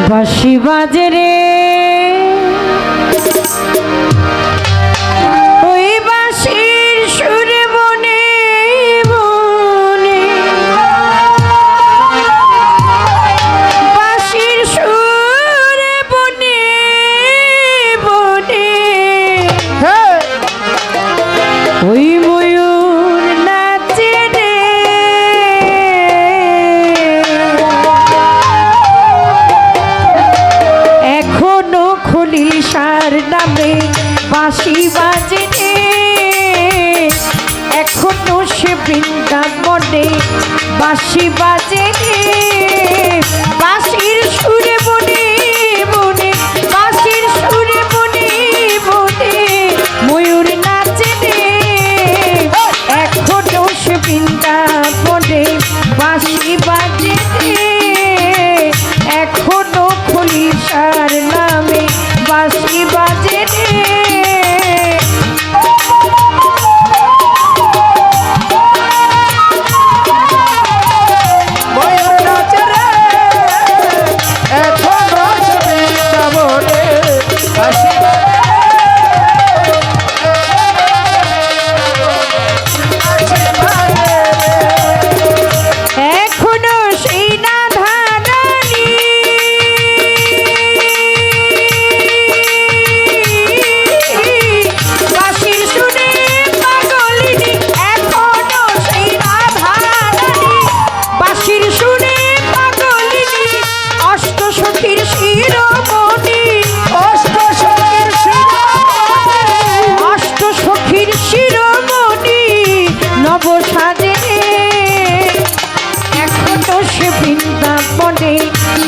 বাঁশি বাজে রে ওই বাঁশির সুরে বনে বনে বাঁশির সুরে বনে বনে ওই ময়ূর নাচে রে এখনো খলিশার নামে বাঁশি বাজে রে এখনো সে বৃন্দাবনে বাঁশি বাজে রে বাঁশির সুরে বনে বনে বাঁশির সুরে বনে বনে ময়ূর নাচে রে এখনো সে বৃন্দাবনে বাঁশি বাজে রে এখনো খলিশার নামে বাঁশি বাজে রে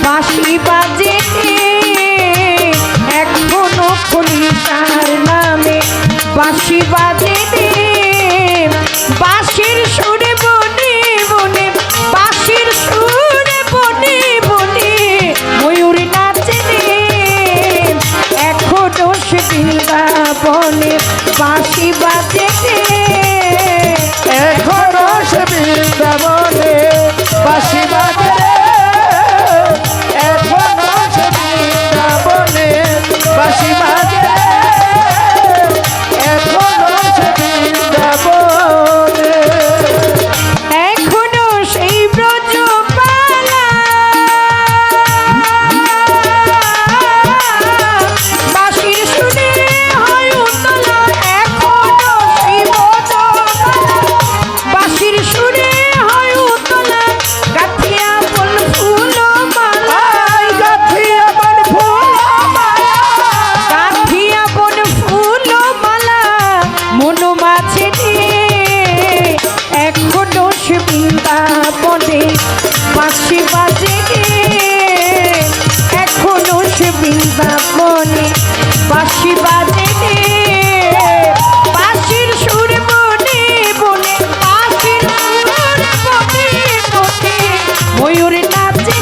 বাঁশি বাজে এখনো খলিশার নামে বাঁশি বাজে বাঁশির সুরে বনে বনে বাঁশির সুরে বনে বনে ময়ূর নাচে রে এখনো সে বৃন্দাবনে বাঁশি বাজে এখনো সে বৃন্দাবনে বাঁশি বাজে বাঁশি বাজে এখনো সে বৃন্দাবনে এখনো সেই ব্রজমালা বাঁশির সুরে হয় উতলা এখনো সেই ব্রজমালা বাঁশির সুরে হয় উতলা গাথিয়া বল ফুল মালা গাথিয়া বল ফুল গাথিয়া বল ফুল মালা মন মাঝে এখনো সে বৃন্দাবনে বাঁশি বাজে এখনো সে বৃন্দাবনে বাঁশি বাজে বাঁশির সুর বনে বনে বাঁশির সুর বনে বনে ময়ূর নাচে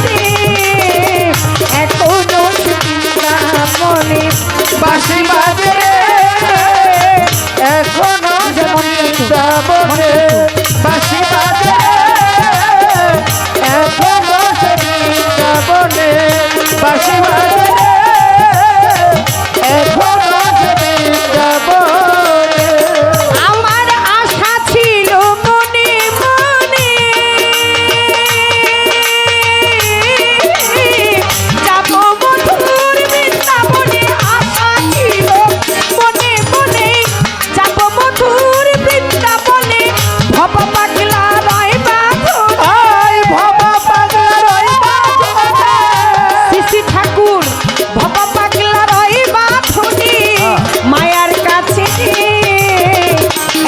এখনো সে বৃন্দাবনে বাঁশি বাজে এখনো সে বৃন্দাবনে বাঁশি বাজে এখনো সে বৃন্দাবনে বাঁশি বাজে এখনো সে বৃন্দাবনে আমার আশা ছিল মনে মনে যাব মধুর বৃন্দাবনে আশা ছিল মনে মনে যাব মধুর বৃন্দাবনে ভব পাগলা রয় বাঁধন আয় ভবা পাগলা রয় বাঁধনে শ্রী ঠাকুর ভব পাগলা রয় বাঁধনে মায়ার কাছে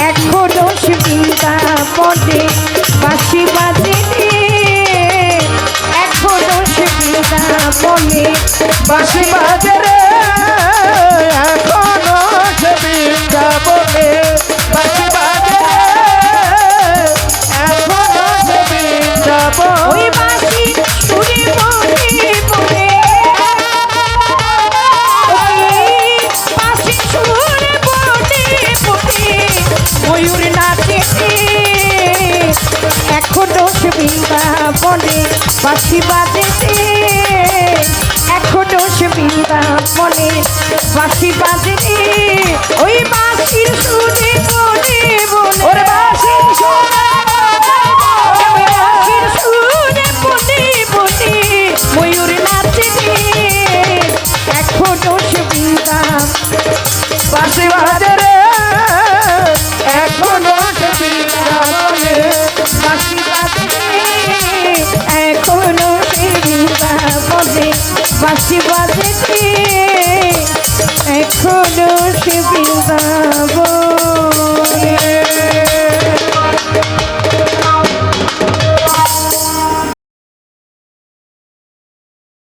এখনো সে বৃন্দাবনে বাঁশি বাজে এখনো সে বৃন্দাবনে বাঁশি বাজে রে এখনো সে বৃন্দাবনে বাঁশি বাজে এখনো সে বৃন্দাবনে ওই বাঁশি সুরে বনে বনে বাঁশি সুরে বনে বনে ময়ূর নাচে এখনো সে বৃন্দাবনে বাঁশি বাজে মনে বাঁশি বাজে রে ওই বাঁশির সুরে বলে বলে ওরে বাঁশির সুরে ওই বাঁশির সুরে বলে বলে ময়ূর নাচে রে এখনো সে বৃন্দাবন বাঁশি বাজে রে এখনো সে বৃন্দাবনে বাঁশি বাজে রে এখনো সে বৃন্দাবনে বাঁশি বাজে রে এখনো সে বৃন্দাবনে